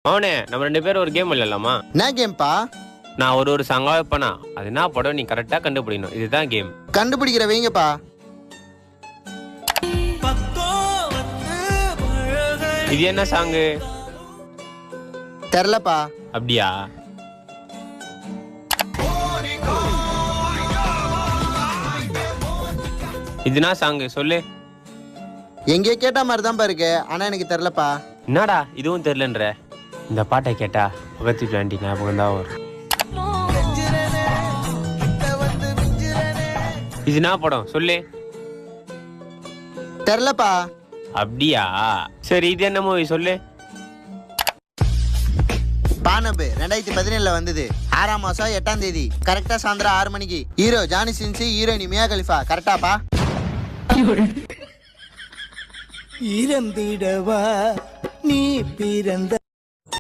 அவனே நம்ம 2 பேரும் ஒரு கேம் விளையாடலாமா? என்ன கேம்பா? நான் ஒரு சாங்கா வைப்பேனா, அது என்ன படம் நீ கரெக்டா கண்டுபிடிக்கணும். இதுதான் கேம். கண்டுபிடிக்கிற வைங்கப்பா. இது என்ன சாங்கு? தெரியலப்பா. அப்படியா? இதுனா சாங்கு சொல்லு. எங்கேயோ கேட்ட மாதிரி தான்ப்பா இருக்கு, ஆனா எனக்கு தெரியலப்பா. என்னடா இதுவும் தெரியலன்ற? இந்த பாட்டை கேட்டா பக்கத்து வீட்டு ஆண்டி ஞாபகம் தான் வரும். இது என்ன படம் சொல்லு. தெரியலப்பா. அப்படியா? சரி இது என்ன மூவி சொல்லு. பானபு 2017 வந்தது. 6ஆம் மாசம் 8ஆம் தேதி கரெக்டா சாயந்தரம் 6 மணிக்கு. ஹீரோ ஜானி சின்சி, ஹீரோயினி மியா கலிஃபா. கரெக்டாப்பா? இறந்திடவா நீ பிறந்த